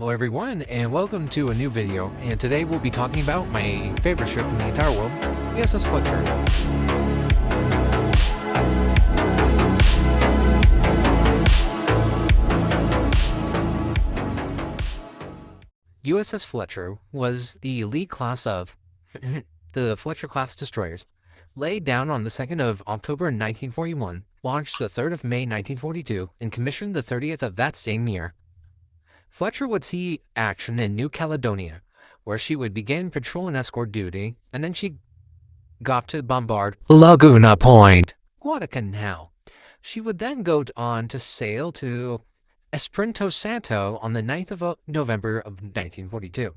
Hello everyone, and welcome to a new video, and today we'll be talking about my favorite ship in the entire world, USS Fletcher. USS Fletcher was the elite class of the Fletcher Class destroyers, laid down on the 2nd of October 1941, launched the 3rd of May 1942, and commissioned the 30th of that same year. Fletcher would see action in New Caledonia, where she would begin patrol and escort duty, and then she got to bombard Laguna Point, Guadalcanal. She would then go on to sail to Espirito Santo on the 9th of November of 1942,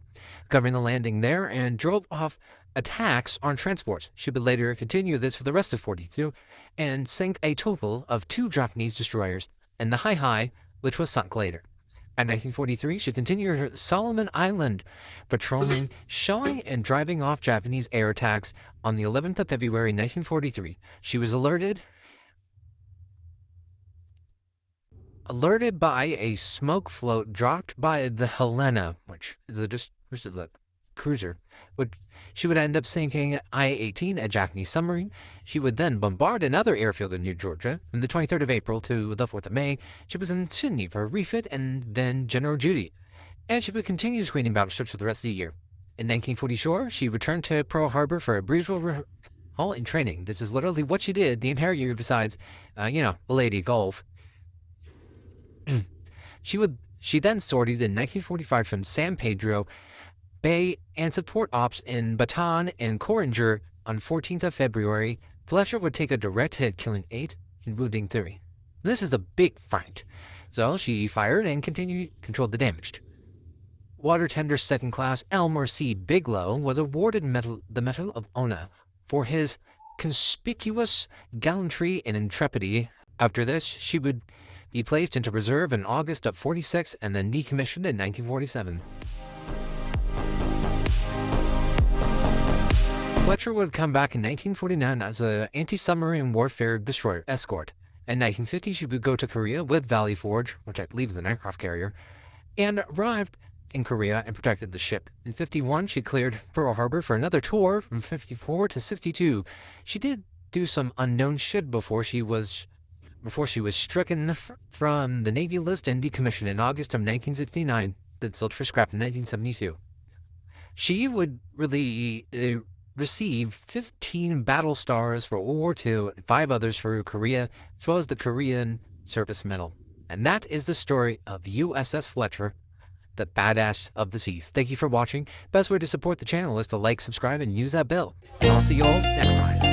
covering the landing there and drove off attacks on transports. She would later continue this for the rest of 42 and sink a total of 2 Japanese destroyers, and the Hai, which was sunk later. In 1943, she continued her Solomon Island patrolling, showing and driving off Japanese air attacks. On the 11th of February 1943, she was alerted by a smoke float dropped by the Helena, which is a cruiser. She would end up sinking I-18, a Japanese submarine. She would then bombard another airfield in New Georgia. From the 23rd of April to the 4th of May, she was in Sydney for a refit and then general duty. And she would continue screening battleships for the rest of the year. In 1944, she returned to Pearl Harbor for a brief overhaul and training. This is literally what she did the entire year besides, the Lady Gulf. She then sortied in 1945 from San Pedro Bay and support ops in Bataan and Coringer. On 14th of February, Fletcher would take a direct hit, killing 8 and wounding 3. This is a big fight, so she fired and controlled the damage. Water Tender Second Class Elmer C. Bigelow was awarded the Medal of Honor for his conspicuous gallantry and intrepidity. After this, she would be placed into reserve in August of 46 and then decommissioned in 1947. Fletcher would come back in 1949 as an anti-submarine warfare destroyer escort. In 1950, she would go to Korea with Valley Forge, which I believe is an aircraft carrier, and arrived in Korea and protected the ship. In 51, she cleared Pearl Harbor for another tour from 54 to 62. She did do some unknown shit before she was stricken from the Navy list and decommissioned in August of 1969, then sold for scrap in 1972. She would receive 15 battle stars for World War II and 5 others for Korea, as well as the Korean Service Medal. And that is the story of USS Fletcher, the badass of the seas. Thank you for watching. Best way to support the channel is to like, subscribe, and use that bell. And I'll see you all next time.